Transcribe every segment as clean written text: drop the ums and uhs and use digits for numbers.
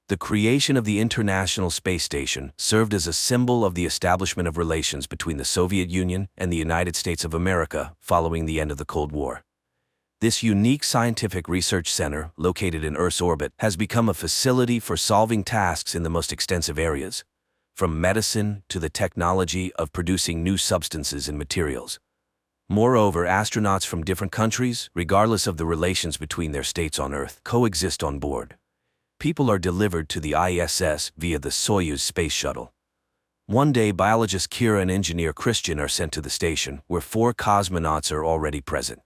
The creation of the International Space Station served as a symbol of the establishment of relations between the Soviet Union and the United States of America following the end of the Cold War. This unique scientific research center, located in Earth's orbit, has become a facility for solving tasks in the most extensive areas, from medicine to the technology of producing new substances and materials. Moreover, astronauts from different countries, regardless of the relations between their states on Earth, coexist on board. People are delivered to the ISS via the Soyuz space shuttle. One day, biologist Kira and engineer Christian are sent to the station, where 4 cosmonauts are already present.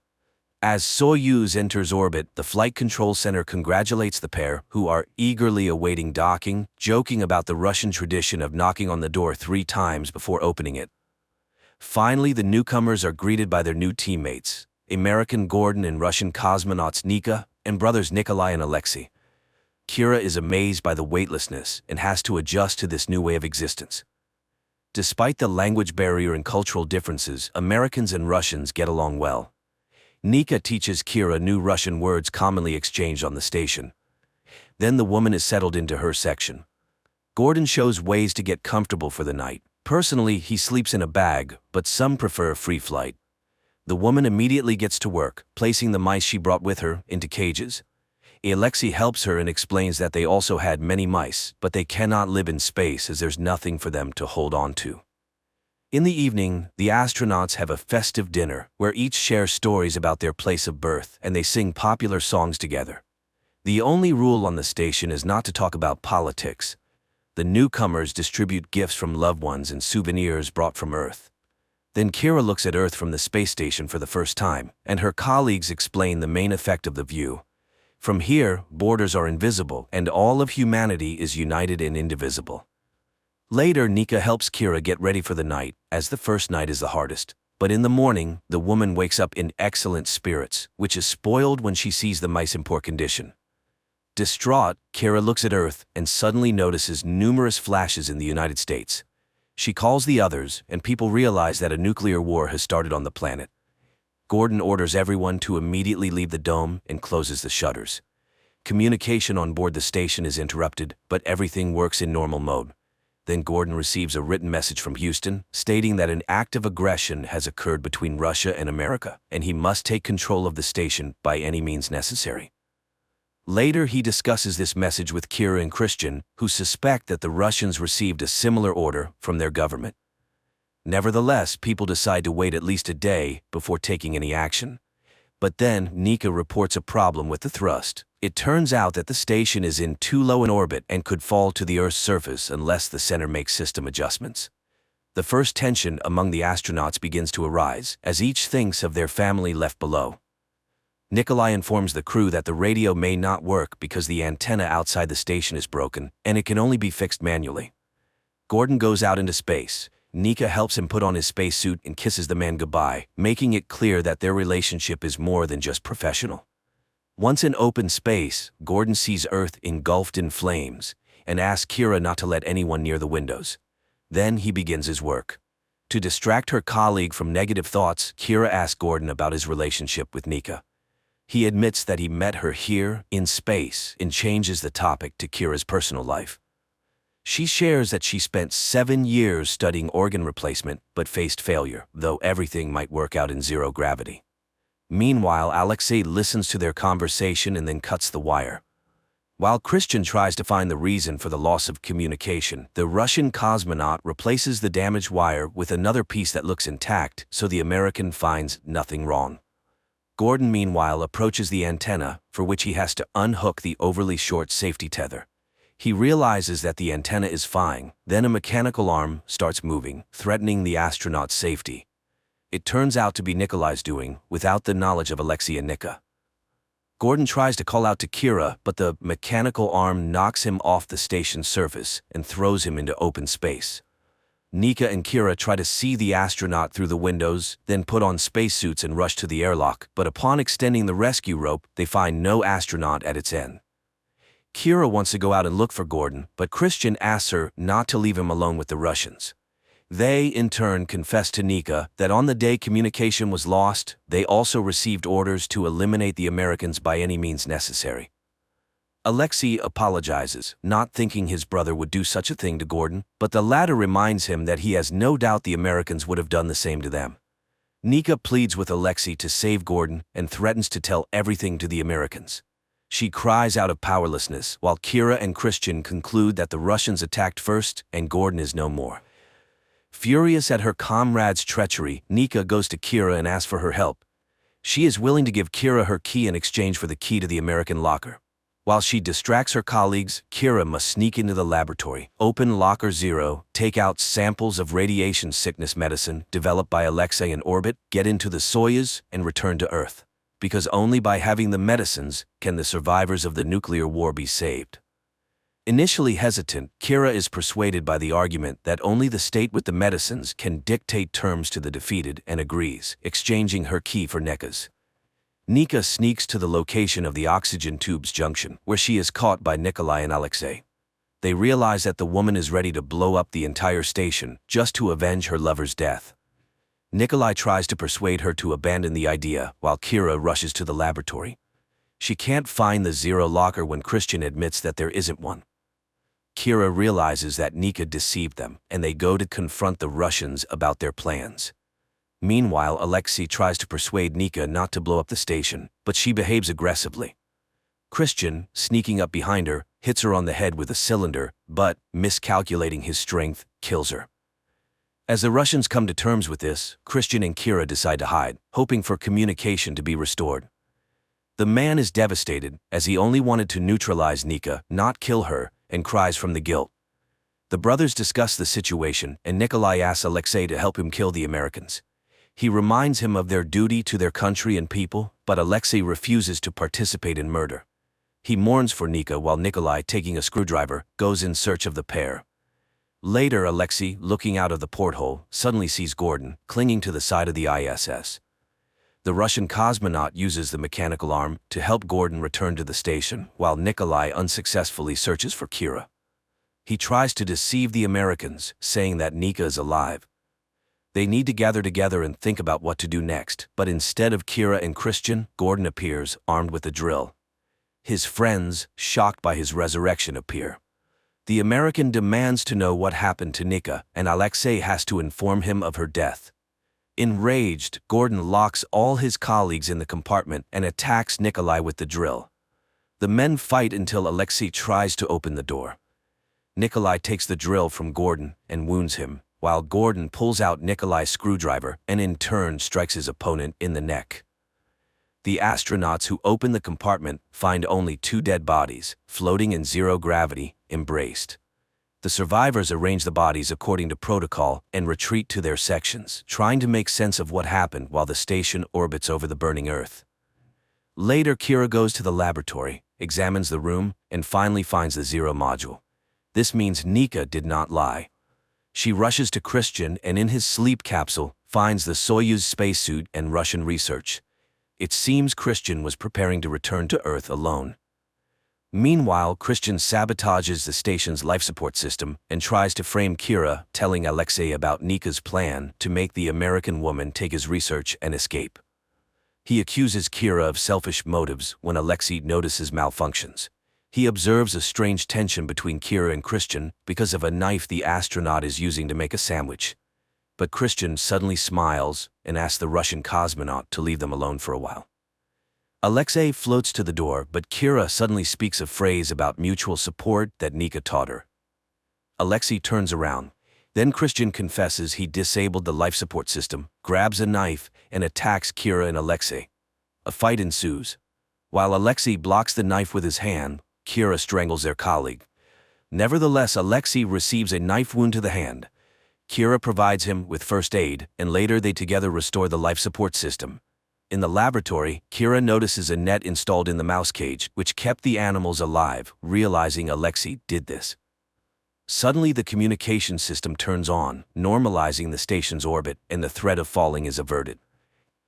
As Soyuz enters orbit, the Flight Control Center congratulates the pair, who are eagerly awaiting docking, joking about the Russian tradition of knocking on the door 3 times before opening it. Finally, the newcomers are greeted by their new teammates, American Gordon and Russian cosmonauts Nika, and brothers Nikolai and Alexei. Kira is amazed by the weightlessness and has to adjust to this new way of existence. Despite the language barrier and cultural differences, Americans and Russians get along well. Nika teaches Kira new Russian words commonly exchanged on the station. Then the woman is settled into her section. Gordon shows ways to get comfortable for the night. Personally, he sleeps in a bag, but some prefer a free flight. The woman immediately gets to work, placing the mice she brought with her into cages. Alexei helps her and explains that they also had many mice, but they cannot live in space as there's nothing for them to hold on to. In the evening, the astronauts have a festive dinner where each shares stories about their place of birth and they sing popular songs together. The only rule on the station is not to talk about politics. The newcomers distribute gifts from loved ones and souvenirs brought from Earth. Then Kira looks at Earth from the space station for the first time, and her colleagues explain the main effect of the view. From here, borders are invisible, and all of humanity is united and indivisible. Later, Nika helps Kira get ready for the night, as the first night is the hardest. But in the morning, the woman wakes up in excellent spirits, which is spoiled when she sees the mice in poor condition. Distraught, Kira looks at Earth and suddenly notices numerous flashes in the United States. She calls the others, and people realize that a nuclear war has started on the planet. Gordon orders everyone to immediately leave the dome and closes the shutters. Communication on board the station is interrupted, but everything works in normal mode. Then Gordon receives a written message from Houston stating that an act of aggression has occurred between Russia and America, and he must take control of the station by any means necessary. Later, he discusses this message with Kira and Christian, who suspect that the Russians received a similar order from their government. Nevertheless, people decide to wait at least a day before taking any action. But then, Nika reports a problem with the thrust. It turns out that the station is in too low an orbit and could fall to the Earth's surface unless the center makes system adjustments. The first tension among the astronauts begins to arise, as each thinks of their family left below. Nikolai informs the crew that the radio may not work because the antenna outside the station is broken, and it can only be fixed manually. Gordon goes out into space. Nika helps him put on his spacesuit and kisses the man goodbye, making it clear that their relationship is more than just professional. Once in open space, Gordon sees Earth engulfed in flames and asks Kira not to let anyone near the windows. Then he begins his work. To distract her colleague from negative thoughts, Kira asks Gordon about his relationship with Nika. He admits that he met her here, in space, and changes the topic to Kira's personal life. She shares that she spent 7 years studying organ replacement but faced failure, though everything might work out in zero gravity. Meanwhile, Alexei listens to their conversation and then cuts the wire. While Christian tries to find the reason for the loss of communication, the Russian cosmonaut replaces the damaged wire with another piece that looks intact, so the American finds nothing wrong. Gordon, meanwhile, approaches the antenna, for which he has to unhook the overly short safety tether. He realizes that the antenna is fine, then a mechanical arm starts moving, threatening the astronaut's safety. It turns out to be Nikolai's doing, without the knowledge of Alexei and Nika. Gordon tries to call out to Kira, but the mechanical arm knocks him off the station's surface and throws him into open space. Nika and Kira try to see the astronaut through the windows, then put on spacesuits and rush to the airlock, but upon extending the rescue rope, they find no astronaut at its end. Kira wants to go out and look for Gordon, but Christian asks her not to leave him alone with the Russians. They, in turn, confess to Nika that on the day communication was lost, they also received orders to eliminate the Americans by any means necessary. Alexei apologizes, not thinking his brother would do such a thing to Gordon, but the latter reminds him that he has no doubt the Americans would have done the same to them. Nika pleads with Alexei to save Gordon and threatens to tell everything to the Americans. She cries out of powerlessness, while Kira and Christian conclude that the Russians attacked first and Gordon is no more. Furious at her comrade's treachery, Nika goes to Kira and asks for her help. She is willing to give Kira her key in exchange for the key to the American locker. While she distracts her colleagues, Kira must sneak into the laboratory, open Locker 0, take out samples of radiation sickness medicine developed by Alexei in orbit, get into the Soyuz, and return to Earth. Because only by having the medicines can the survivors of the nuclear war be saved. Initially hesitant, Kira is persuaded by the argument that only the state with the medicines can dictate terms to the defeated and agrees, exchanging her key for Nika's. Nika sneaks to the location of the oxygen tubes junction, where she is caught by Nikolai and Alexei. They realize that the woman is ready to blow up the entire station just to avenge her lover's death. Nikolai tries to persuade her to abandon the idea, while Kira rushes to the laboratory. She can't find the Zero locker when Christian admits that there isn't one. Kira realizes that Nika deceived them, and they go to confront the Russians about their plans. Meanwhile, Alexei tries to persuade Nika not to blow up the station, but she behaves aggressively. Christian, sneaking up behind her, hits her on the head with a cylinder, but, miscalculating his strength, kills her. As the Russians come to terms with this, Christian and Kira decide to hide, hoping for communication to be restored. The man is devastated, as he only wanted to neutralize Nika, not kill her, and cries from the guilt. The brothers discuss the situation, and Nikolai asks Alexei to help him kill the Americans. He reminds him of their duty to their country and people, but Alexei refuses to participate in murder. He mourns for Nika while Nikolai, taking a screwdriver, goes in search of the pair. Later, Alexei, looking out of the porthole, suddenly sees Gordon, clinging to the side of the ISS. The Russian cosmonaut uses the mechanical arm to help Gordon return to the station, while Nikolai unsuccessfully searches for Kira. He tries to deceive the Americans, saying that Nika is alive. They need to gather together and think about what to do next, but instead of Kira and Christian, Gordon appears, armed with a drill. His friends, shocked by his resurrection, appear. The American demands to know what happened to Nika, and Alexei has to inform him of her death. Enraged, Gordon locks all his colleagues in the compartment and attacks Nikolai with the drill. The men fight until Alexei tries to open the door. Nikolai takes the drill from Gordon and wounds him, while Gordon pulls out Nikolai's screwdriver and in turn strikes his opponent in the neck. The astronauts who open the compartment find only 2 dead bodies, floating in zero gravity, embraced. The survivors arrange the bodies according to protocol and retreat to their sections, trying to make sense of what happened while the station orbits over the burning Earth. Later, Kira goes to the laboratory, examines the room, and finally finds the Zero module. This means Nika did not lie. She rushes to Christian and in his sleep capsule finds the Soyuz spacesuit and Russian research. It seems Christian was preparing to return to Earth alone. Meanwhile, Christian sabotages the station's life support system and tries to frame Kira, telling Alexei about Nika's plan to make the American woman take his research and escape. He accuses Kira of selfish motives when Alexei notices malfunctions. He observes a strange tension between Kira and Christian because of a knife the astronaut is using to make a sandwich. But Christian suddenly smiles and asks the Russian cosmonaut to leave them alone for a while. Alexei floats to the door, but Kira suddenly speaks a phrase about mutual support that Nika taught her. Alexei turns around. Then Christian confesses he disabled the life support system, grabs a knife, and attacks Kira and Alexei. A fight ensues. While Alexei blocks the knife with his hand, Kira strangles their colleague. Nevertheless, Alexei receives a knife wound to the hand. Kira provides him with first aid, and later they together restore the life support system. In the laboratory, Kira notices a net installed in the mouse cage, which kept the animals alive, realizing Alexei did this. Suddenly, the communication system turns on, normalizing the station's orbit, and the threat of falling is averted.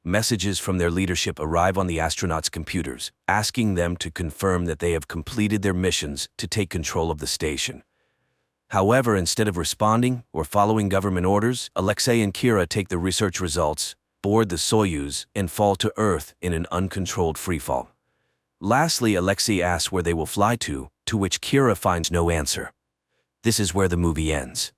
Messages from their leadership arrive on the astronauts' computers, asking them to confirm that they have completed their missions to take control of the station. However, instead of responding or following government orders, Alexei and Kira take the research results, board the Soyuz, and fall to Earth in an uncontrolled freefall. Lastly, Alexei asks where they will fly to which Kira finds no answer. This is where the movie ends.